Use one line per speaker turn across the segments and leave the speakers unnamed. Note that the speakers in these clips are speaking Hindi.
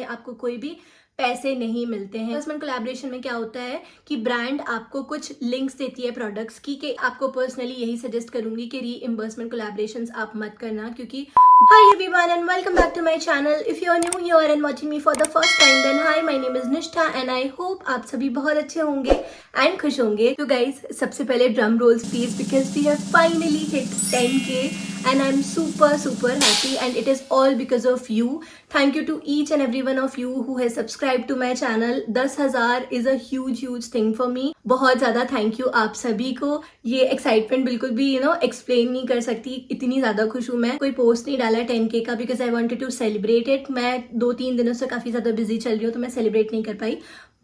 इसमें आपको कोई भी पैसे नहीं मिलते हैं। इन्वेस्टमेंट कोलैबोरेशन में क्या होता है कि ब्रांड आपको कुछ लिंक्स देती है प्रोडक्ट्स की, कि आपको पर्सनली यही सजेस्ट करूंगी कि रीइंबर्समेंट कोलैबोरेशंस आप मत करना, क्योंकि Hi everyone and welcome back to my channel. If you are new here and watching me for the first time, then hi, my name is Nishtha and I hope आप सभी बहुत अच्छे होंगे and खुश होंगे. तो guys, सबसे पहले drum rolls please, because we have finally hit 10k and I'm super happy and it is all because of you. Thank you to each and every one of you who has subscribed to my channel. 10,000 is a huge thing for me. बहुत ज़्यादा थैंक यू आप सभी को. ये एक्साइटमेंट बिल्कुल भी एक्सप्लेन नहीं कर सकती, इतनी ज़्यादा खुश हूँ मैं. कोई पोस्ट नहीं डाला 10k का because I wanted to celebrate it. मैं 2-3 दिनों से काफ़ी ज़्यादा बिजी चल रही हूँ तो मैं सेलिब्रेट नहीं कर पाई,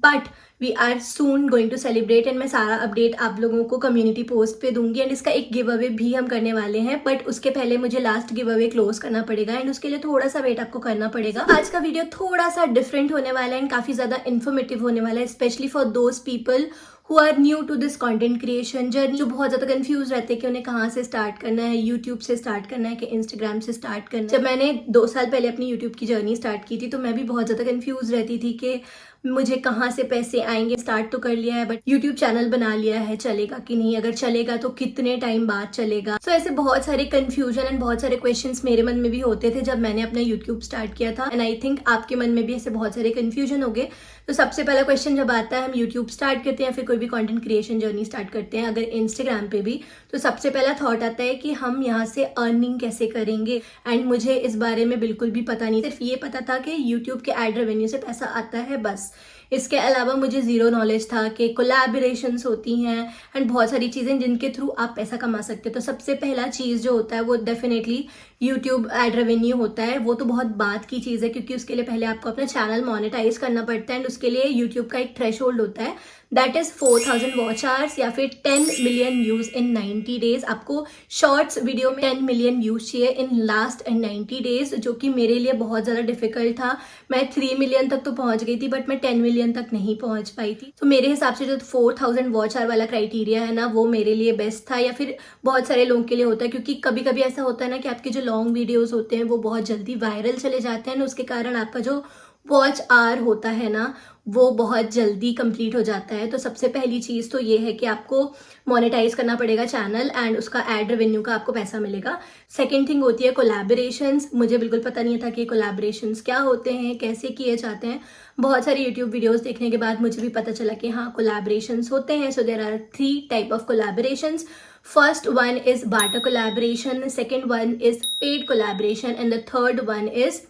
but we are soon going to celebrate and मैं सारा अपडेट आप लोगों को कम्युनिटी पोस्ट पे दूंगी. एंड इसका एक गिव अवे भी हम करने वाले हैं, बट उसके पहले मुझे लास्ट गिव अवे क्लोज करना पड़ेगा एंड उसके लिए थोड़ा सा वेट आपको करना पड़ेगा. आज का वीडियो थोड़ा सा डिफरेंट होने वाला है एंड काफ़ी ज़्यादा इन्फॉर्मेटिव होने वाला है, specially for those people who are new to this content creation journey, जो बहुत ज़्यादा कंफ्यूज रहते हैं कि उन्हें कहाँ से स्टार्ट करना है, यूट्यूब से स्टार्ट करना है कि इंस्टाग्राम से स्टार्ट करना है. जब मैंने 2 साल पहले अपनी यूट्यूब की जर्नी स्टार्ट की थी तो मैं भी बहुत ज़्यादा कंफ्यूज रहती थी कि मुझे कहाँ से पैसे आएंगे. स्टार्ट तो कर लिया है बट यूट्यूब चैनल बना लिया है, चलेगा कि नहीं, अगर चलेगा तो कितने टाइम बाद चलेगा. सो ऐसे बहुत सारे कंफ्यूजन एंड बहुत सारे क्वेश्चंस मेरे मन में भी होते थे जब मैंने अपना यूट्यूब स्टार्ट किया था. एंड आई थिंक आपके मन में भी ऐसे बहुत सारे कंफ्यूजन हो गए. तो सबसे पहला क्वेश्चन जब आता है, हम यूट्यूब स्टार्ट करते हैं फिर कोई भी कंटेंट क्रिएशन जर्नी स्टार्ट करते हैं, अगर इंस्टाग्राम पे भी, तो सबसे पहला थॉट आता है कि हम यहाँ से अर्निंग कैसे करेंगे. एंड मुझे इस बारे में बिल्कुल भी पता नहीं, सिर्फ ये पता था कि यूट्यूब के एड रेवेन्यू से पैसा आता है बस. इसके अलावा मुझे ज़ीरो नॉलेज था कि कोलैबोरेशंस होती हैं एंड बहुत सारी चीज़ें जिनके थ्रू आप पैसा कमा सकते हो. तो सबसे पहला चीज़ जो होता है वो डेफिनेटली यूट्यूब एड रेवेन्यू होता है. वो तो बहुत बात की चीज़ है क्योंकि उसके लिए पहले आपको अपना चैनल मोनेटाइज करना पड़ता है एंड उसके लिए यूट्यूब का एक थ्रेशोल्ड होता है, दैट इज़ 4000 वॉच आवर्स या फिर 10 मिलियन व्यूज़ इन 90 डेज. आपको शॉर्ट्स वीडियो में 10 मिलियन व्यूज़ चाहिए इन लास्ट 90 डेज, जो कि मेरे लिए बहुत ज़्यादा डिफिकल्ट था. मैं 3 मिलियन तक तो पहुंच गई थी बट मैं 10 मिलियन तक नहीं पहुंच पाई थी. तो मेरे हिसाब से जो 4000 वॉच आवर वाला क्राइटेरिया है ना, वो मेरे लिए बेस्ट था, या फिर बहुत सारे लोगों के लिए होता है, क्योंकि कभी कभी ऐसा होता है ना कि आपके जो लॉन्ग वीडियोज़ होते हैं वो बहुत जल्दी वायरल चले जाते हैं, उसके कारण आपका जो वॉच आवर होता है ना वो बहुत जल्दी कंप्लीट हो जाता है. तो सबसे पहली चीज़ तो ये है कि आपको मोनेटाइज करना पड़ेगा चैनल एंड उसका एड रेवेन्यू का आपको पैसा मिलेगा. सेकंड थिंग होती है कोलैबोरेशंस. मुझे बिल्कुल पता नहीं था कि कोलैबोरेशंस क्या होते हैं, कैसे किए जाते हैं. बहुत सारी यूट्यूब वीडियोस देखने के बाद मुझे भी पता चला कि हाँ कोलैबोरेशंस होते हैं. So there are 3 type of collaborations. First one is barter collaboration, second one is paid collaboration and the third one is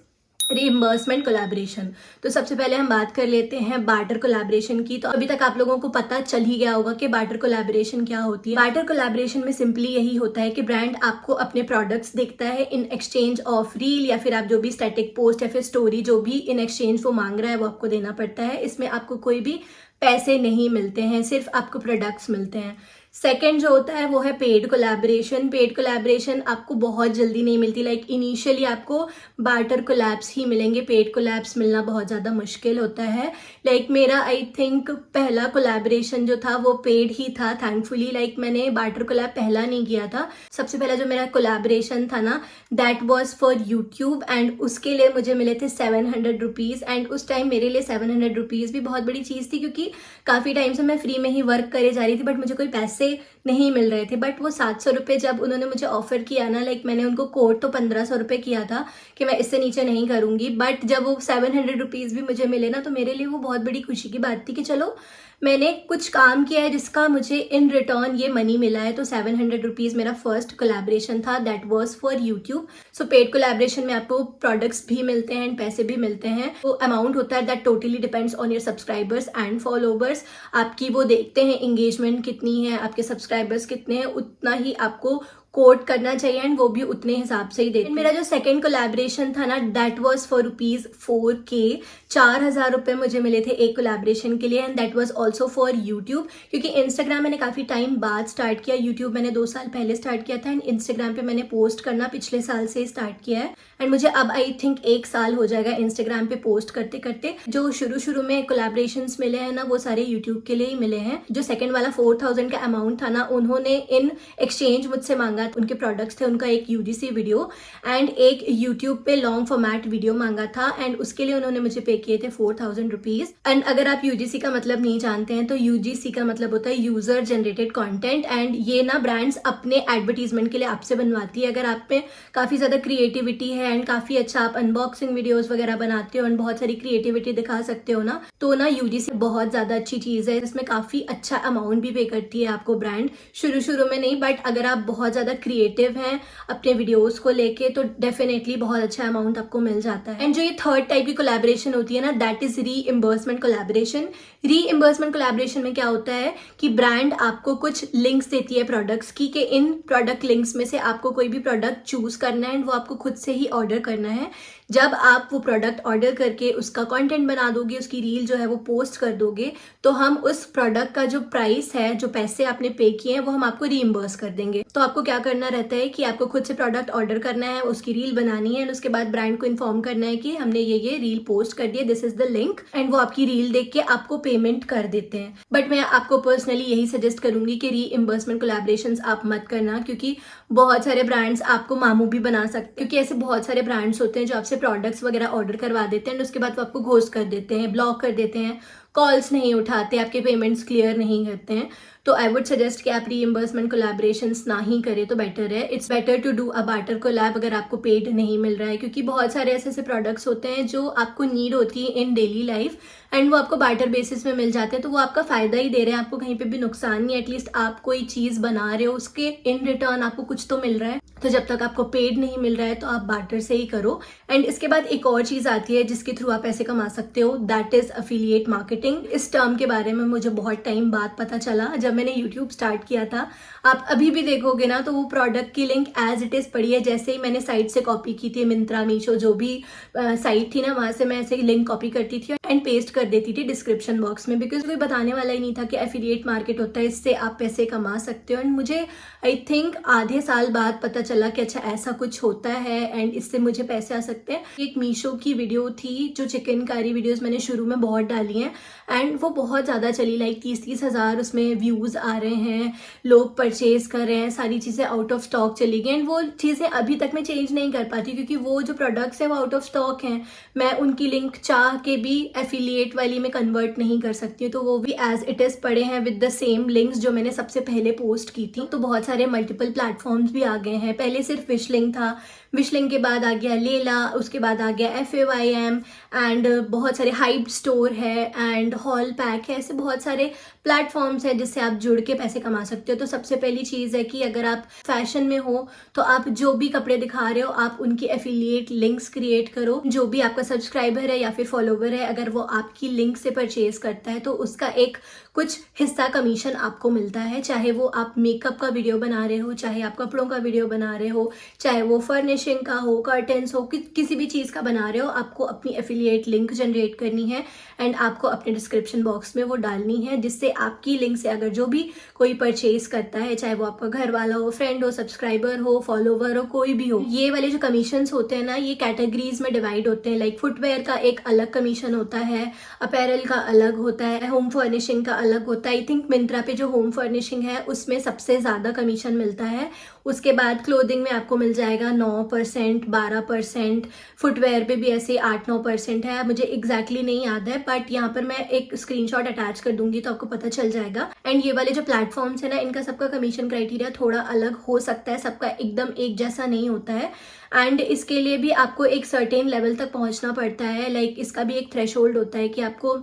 reimbursement collaboration. तो सबसे पहले हम बात कर लेते हैं बार्टर कोलैबोरेशन की. तो अभी तक आप लोगों को पता चल ही गया होगा कि बार्टर कोलैबोरेशन क्या होती है. बार्टर कोलैबोरेशन में सिंपली यही होता है कि ब्रांड आपको अपने प्रोडक्ट्स देता है इन एक्सचेंज ऑफ रील, या फिर आप जो भी स्टैटिक पोस्ट या फिर स्टोरी जो भी इन एक्सचेंज वो मांग रहा है वो आपको देना पड़ता है. इसमें आपको कोई भी पैसे नहीं मिलते हैं, सिर्फ आपको प्रोडक्ट्स मिलते हैं. सेकेंड जो होता है वो है पेड कोलैबोरेशन. पेड कोलैबोरेशन आपको बहुत जल्दी नहीं मिलती, लाइक इनिशियली आपको बार्टर कोलैब्स ही मिलेंगे, पेड कोलैब्स मिलना बहुत ज़्यादा मुश्किल होता है. लाइक मेरा आई थिंक पहला कोलैबोरेशन जो था वो पेड ही था थैंकफुली. लाइक मैंने बार्टर कोलैब पहला नहीं किया था. सबसे पहला जो मेरा कोलैबोरेशन था ना that was for YouTube and उसके लिए मुझे मिले थे 700 रुपीज़. एंड उस टाइम मेरे लिए 700 रुपीज़ भी बहुत बड़ी चीज़ थी, क्योंकि काफ़ी टाइम से मैं फ्री में ही वर्क करे जा रही थी बट मुझे कोई पैसे नहीं मिल रहे थे. बट वो 700 रुपये जब उन्होंने मुझे ऑफर किया ना, लाइक मैंने उनको कोट तो 1500 रुपये किया था कि मैं इससे नीचे नहीं करूंगी, बट जब वो 700 रुपीज़ भी मुझे मिले ना तो मेरे लिए वो बहुत बड़ी खुशी की बात थी कि चलो मैंने कुछ काम किया है जिसका मुझे इन रिटर्न ये मनी मिला है. तो 700 रुपीज़ मेरा फर्स्ट कोलैबोरेशन था, that was for YouTube. So paid collaboration में आपको प्रोडक्ट्स भी मिलते हैं एंड पैसे भी मिलते हैं. वो अमाउंट होता है that totally depends on your subscribers and followers. आपकी वो देखते हैं एंगेजमेंट कितनी है, आपके सब्सक्राइबर्स कितने हैं, उतना ही आपको कोट करना चाहिए एंड वो भी उतने हिसाब से ही देते हैं. मेरा जो सेकंड कोलैबोरेशन था ना दैट वाज फॉर ₹4K. 4000 रुपये मुझे मिले थे एक कोलैबोरेशन के लिए and that was also for YouTube, क्योंकि इंस्टाग्राम मैंने काफ़ी टाइम बाद स्टार्ट किया. यूट्यूब मैंने 2 साल पहले स्टार्ट किया था एंड इंस्टाग्राम पे मैंने पोस्ट करना पिछले साल से स्टार्ट किया है. एंड मुझे अब आई थिंक 1 साल हो जाएगा इंस्टाग्राम पे पोस्ट करते करते. जो शुरू में कोलैबोरेशंस मिले हैं ना वो सारे यूट्यूब के लिए ही मिले हैं. जो सेकंड वाला 4000 का अमाउंट था ना उन्होंने इन एक्सचेंज मुझसे मांगा मांगा, उनके प्रोडक्ट्स थे, उनका एक यूजीसी वीडियो एंड एक यूट्यूब पे लॉन्ग फॉर्मेट वीडियो मांगा था एंड उसके लिए उन्होंने मुझे पे किए थे 4000 रुपीज। एंड अगर आप यूजीसी का मतलब नहीं जानते हैं तो यूजीसी का मतलब होता है यूजर जनरेटेड कंटेंट एंड ये ना ब्रांड्स अपने एडवर्टीजमेंट के लिए आपसे बनवाती है। अगर आप में काफी ज्यादा क्रिएटिविटी है एंड काफी अच्छा आप अनबॉक्सिंग वीडियोस वगैरह बनाते हो एंड बहुत सारी क्रिएटिविटी दिखा सकते हो ना, तो ना यूजीसी बहुत ज्यादा अच्छी चीज है। इसमें काफी अच्छा अमाउंट भी पे करती है आपको ब्रांड, शुरू में नहीं, बट अगर आप बहुत ज्यादा क्रिएटिव हैं अपने वीडियोस को लेके तो डेफिनेटली बहुत अच्छा अमाउंट आपको मिल जाता है। एंड जो ये थर्ड टाइप की कोलैबोरेशन होती है ना, that is reimbursement collaboration. Reimbursement collaboration में क्या होता है कि ब्रांड आपको कुछ लिंक्स देती है प्रोडक्ट्स की, कि इन प्रोडक्ट लिंक्स में से आपको कोई भी प्रोडक्ट चूज करना है एंड वो आपको खुद से ही ऑर्डर करना है। जब आप वो प्रोडक्ट ऑर्डर करके उसका कंटेंट बना दोगे, उसकी रील जो है वो पोस्ट कर दोगे, तो हम उस प्रोडक्ट का जो प्राइस है, जो पैसे आपने पे किए हैं, वो हम आपको रीइंबर्स कर देंगे। तो आपको क्या करना रहता है कि आपको खुद से प्रोडक्ट ऑर्डर करना है, उसकी रील बनानी है एंड उसके बाद ब्रांड को इन्फॉर्म करना है कि हमने ये रील पोस्ट कर दी है, this is the link, and वो आपकी रील देख के आपको पेमेंट कर देते हैं। बट मैं आपको पर्सनली यही सजेस्ट करूंगी कि रीइंबर्समेंट कोलैबोरेशंस आप मत करना, क्योंकि बहुत सारे ब्रांड्स आपको मामू भी बना सकते हैं, क्योंकि ऐसे बहुत सारे ब्रांड्स होते हैं जो आपसे प्रोडक्ट्स वगैरह ऑर्डर करवा देते हैं, उसके बाद वो आपको घोस्ट कर देते हैं, ब्लॉक कर देते हैं, कॉल्स नहीं उठाते, आपके पेमेंट्स क्लियर नहीं करते हैं। तो आई वुड सजेस्ट कि आप रीइंबर्समेंट कोलैबोरेशंस ना ही करें तो बेटर है। It's better to do a barter collab अगर आपको पेड नहीं मिल रहा है, क्योंकि बहुत सारे ऐसे प्रोडक्ट्स होते हैं जो आपको नीड होती है इन डेली लाइफ एंड वो आपको बार्टर बेसिस में मिल जाते हैं, तो वो आपका फायदा ही दे रहे हैं, आपको कहीं पे भी नुकसान नहीं। एटलीस्ट आप कोई चीज बना रहे हो, उसके इन रिटर्न आपको कुछ तो मिल रहा है। तो जब तक आपको पेड नहीं मिल रहा है तो आप बार्टर से ही करो। एंड इसके बाद एक और चीज आती है जिसके थ्रू आप पैसे कमा सकते हो, दैट इज अफिलिएट मार्केटिंग। इस टर्म के बारे में मुझे बहुत टाइम बाद पता चला जब मैंने यूट्यूब स्टार्ट किया था। आप अभी भी देखोगे ना तो वो प्रोडक्ट की लिंक एज इट इज पड़ी है, जैसे ही मैंने साइट से कॉपी की थी, मिंत्रा, मीशो, जो भी साइट थी ना, वहां से मैं ऐसे लिंक कॉपी करती थी एंड पेस्ट कर देती थी डिस्क्रिप्शन बॉक्स में, बिकॉज कोई बताने वाला ही नहीं था कि एफिलिएट मार्केट होता है, इससे आप पैसे कमा सकते हो। एंड मुझे आई थिंक आधे साल बाद पता चला कि अच्छा ऐसा कुछ होता है एंड इससे मुझे पैसे आ सकते हैं। एक मीशो की वीडियो थी, जो चिकनकारी वीडियोस मैंने शुरू में बहुत डाली हैं एंड वो बहुत ज़्यादा चली, लाइक 30-30 हज़ार उसमें व्यूज़ आ रहे हैं, लोग परचेज कर रहे हैं, सारी चीज़ें आउट ऑफ स्टॉक चली गई एंड वो चीज़ें अभी तक मैं चेंज नहीं कर पाती, क्योंकि वो जो प्रोडक्ट्स हैं वो आउट ऑफ स्टॉक हैं। मैं उनकी लिंक चाह के भी एफिलिएट वाली में कन्वर्ट नहीं कर सकती हूँ, तो वो भी एज इट इज़ पड़े हैं विद द सेम लिंक्स जो मैंने सबसे पहले पोस्ट की थी। तो बहुत सारे मल्टीपल प्लेटफॉर्म्स भी आ गए हैं। पहले सिर्फ विशलिंक था, विशलिंक के बाद आ गया लेला, उसके बाद आ गया FAYM एंड बहुत सारे हाइप स्टोर है एंड हॉल पैक है। ऐसे बहुत सारे प्लेटफॉर्म्स हैं जिससे आप जुड़ के पैसे कमा सकते हो। तो सबसे पहली चीज़ है कि अगर आप फैशन में हो तो आप जो भी कपड़े दिखा रहे हो आप उनकी एफिलिएट लिंक्स क्रिएट करो। जो भी आपका सब्सक्राइबर है या फिर फॉलोवर है, अगर वो आपकी लिंक से परचेज करता है तो उसका एक कुछ हिस्सा कमीशन आपको मिलता है, चाहे वो आप मेकअप का वीडियो बना रहे हो, चाहे आप कपड़ों का वीडियो बना रहे हो, चाहे वो फर्निशिंग का हो, कर्टन्स हो, किसी भी चीज़ का बना रहे हो, आपको अपनी एफिलिएट लिंक जनरेट करनी है एंड आपको अपने डिस्क्रिप्शन बॉक्स में वो डालनी है, जिससे आपकी लिंक से अगर जो भी कोई परचेज करता है, चाहे वो आपका घर वाला हो, फ्रेंड हो, सब्सक्राइबर हो, फॉलोवर हो, कोई भी हो, ये वाले जो कमीशंस होते हैं ना, ये कैटेगरीज में डिवाइड होते हैं। लाइक फुटवेयर का एक अलग कमीशन होता है, अपैरल का अलग होता है, होम फर्निशिंग का अलग होता है। आई थिंक मिंत्रा पे जो होम फर्निशिंग है उसमें सबसे ज़्यादा कमीशन मिलता है। उसके बाद क्लोथिंग में आपको मिल जाएगा 9%, 12%, फुटवेयर पे भी ऐसे 8-9% है। मुझे एग्जैक्टली नहीं याद है, बट यहाँ पर मैं एक स्क्रीनशॉट अटैच कर दूंगी तो आपको पता चल जाएगा। एंड ये वाले जो प्लेटफॉर्म्स है ना, इनका सबका कमीशन क्राइटेरिया थोड़ा अलग हो सकता है, सबका एकदम एक जैसा नहीं होता है एंड इसके लिए भी आपको एक सर्टेन लेवल तक पहुंचना पड़ता है। लाइक इसका भी एक थ्रेशोल्ड होता है कि आपको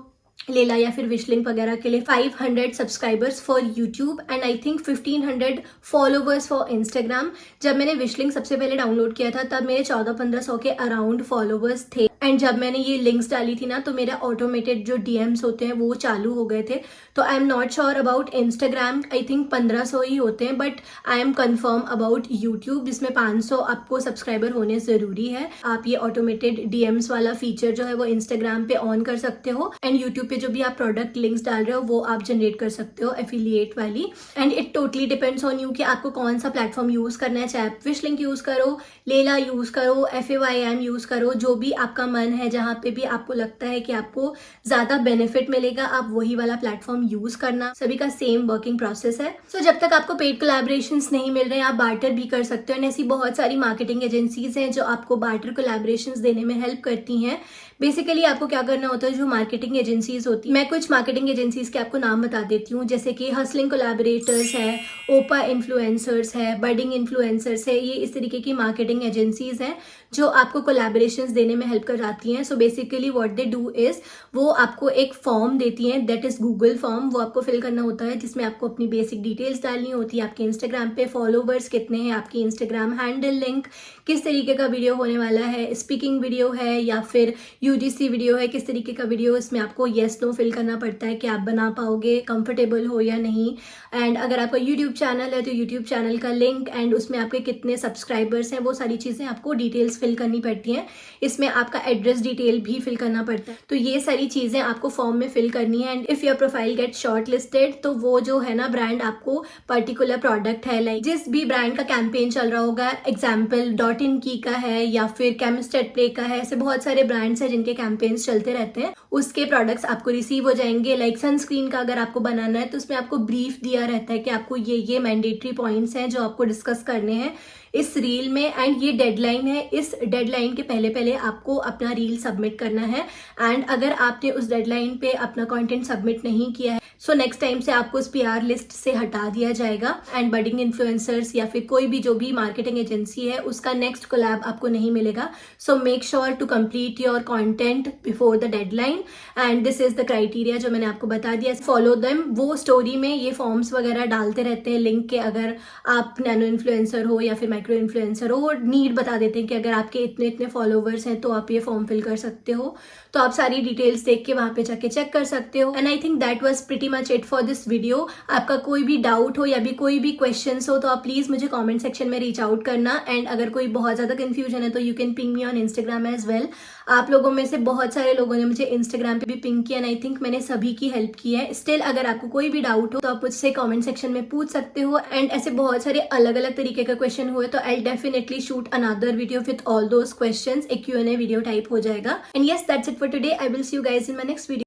लेला या फिर विशलिंक वगैरह के लिए 500 subscribers for YouTube and I think 1500 followers for Instagram. जब मैंने विशलिंक सबसे पहले डाउनलोड किया था तब मेरे 1400-1500 के अराउंड फॉलोवर्स थे एंड जब मैंने ये लिंक्स डाली थी ना तो मेरा ऑटोमेटेड जो DMs होते हैं वो चालू हो गए थे। तो I am not sure about Instagram, I think 1500 ही होते हैं, but I am confirm about YouTube जिसमें 500 आपको सब्सक्राइबर होने ज़रूरी है। आप ये ऑटोमेटेड DMs वाला फीचर जो है वो इंस्टाग्राम पे ऑन कर सकते हो एंड यूट्यूब पे जो भी आप प्रोडक्ट लिंक्स डाल रहे हो वो आप जनरेट कर सकते हो एफिलिएट वाली। And it totally depends on you कि आपको कौन सा प्लेटफॉर्म यूज़ करना है, चाहे आप विशलिंक यूज़ करो, लेला यूज़ करो, FAYM यूज़ करो, जो भी आपका मन है, जहाँ पे भी आपको लगता है कि आपको ज़्यादा बेनिफिट मिलेगा, आप वही वाला प्लेटफॉर्म यूज़ करना। सभी का सेम वर्किंग प्रोसेस है। सो जब तक आपको पेड कोलैबोरेशंस नहीं मिल रहे हैं, आप बार्टर भी कर सकते हो। एंड ऐसी बहुत सारी मार्केटिंग एजेंसीज हैं जो आपको बार्टर कोलैबोरेशंस देने में हेल्प करती हैं। बेसिकली आपको क्या करना होता है, जो मार्केटिंग एजेंसीज होती है, मैं कुछ मार्केटिंग एजेंसीज के आपको नाम बता देती हूँ, जैसे कि हसलिंग कोलैबोरेटर्स है, ओपा इन्फ्लुएंसर्स है, बडिंग इन्फ्लुएंसर्स है। ये इस तरीके की मार्केटिंग एजेंसीज हैं जो आपको कोलैबोरेशंस देने में हेल्प कर जाती हैं। So basically what they do is, वो आपको एक फॉर्म देती हैं, दैट इज गूगल फॉर्म। वो आपको फिल करना होता है, जिसमें आपको अपनी बेसिक डिटेल्स डालनी होती है, आपके इंस्टाग्राम पे फॉलोवर्स कितने हैं, आपकी इंस्टाग्राम हैंडल लिंक, किस तरीके का वीडियो होने वाला है, स्पीकिंग वीडियो है या फिर यूजीसी वीडियो है, किस तरीके का वीडियो। इसमें आपको येस नो फिल करना पड़ता है कि आप बना पाओगे, कंफर्टेबल हो या नहीं। एंड अगर आपका यूट्यूब चैनल है तो यूट्यूब चैनल का लिंक, एंड उसमें आपके कितने सब्सक्राइबर्स हैं, वो सारी चीज़ें आपको डिटेल्स फिल करनी पड़ती हैं। इसमें आपका एड्रेस डिटेल भी फिल करना पड़ता है। तो ये सारी चीज़ें आपको फॉर्म में फिल करनी है। And if your profile get short listed, तो वो जो है ना ब्रांड आपको पर्टिकुलर प्रोडक्ट है, लाइक जिस भी ब्रांड का कैंपेन चल रहा होगा, एग्जाम्पल डॉट इन की का है या फिर केमिस्ट एट प्ले का है, ऐसे बहुत सारे ब्रांड्स हैं जिनके कैंपेन्स चलते रहते हैं, उसके प्रोडक्ट्स आपको रिसीव हो जाएंगे। लाइक सनस्क्रीन का अगर आपको बनाना है तो उसमें आपको ब्रीफ दिया रहता है कि आपको ये मैंडेटरी पॉइंट्स हैं जो आपको डिस्कस करने हैं इस रील में, एंड ये डेडलाइन है। इस डेडलाइन के पहले पहले आपको अपना रील सबमिट करना है। एंड अगर आपने उस डेडलाइन पे अपना कंटेंट सबमिट नहीं किया है, सो नेक्स्ट टाइम से आपको उस पीआर लिस्ट से हटा दिया जाएगा। एंड बडिंग इन्फ्लुएंसर्स या फिर कोई भी जो भी मार्केटिंग एजेंसी है, उसका नेक्स्ट कोलैब आपको नहीं मिलेगा। So make sure to complete your content before the deadline, and this is the criteria जो मैंने आपको बता दिया, फॉलो देम। वो स्टोरी में ये फॉर्म्स वगैरह डालते रहते हैं लिंक के। अगर आप नैनो इन्फ्लुएंसर हो या फिर माइक्रो इन्फ्लुएंसर हो, वो नीड बता देते हैं कि अगर आपके इतने इतने फॉलोवर्स हैं तो आप ये फॉर्म फिल कर सकते हो। तो आप सारी डिटेल्स देख के वहां पे जाके चेक कर सकते हो। And I think that was pretty much it for this video. आपका कोई भी डाउट हो या भी कोई भी क्वेश्चंस हो तो आप प्लीज मुझे कमेंट सेक्शन में रीच आउट करना। एंड अगर कोई बहुत ज्यादा कंफ्यूजन है तो you can ping me on Instagram as well. आप लोगों में से बहुत सारे लोगों ने मुझे इंस्टाग्राम पे भी पिंग किया, एंड आई थिंक मैंने सभी की हेल्प की है। स्टिल अगर आपको कोई भी डाउट हो तो आप मुझसे कमेंट सेक्शन में पूछ सकते हो। एंड ऐसे बहुत सारे अलग अलग तरीके का क्वेश्चन हुए तो I definitely shoot another video with all those questions. एक Q&A वीडियो टाइप हो जाएगा। And yes, that's it for today. I will see you guys in my next video.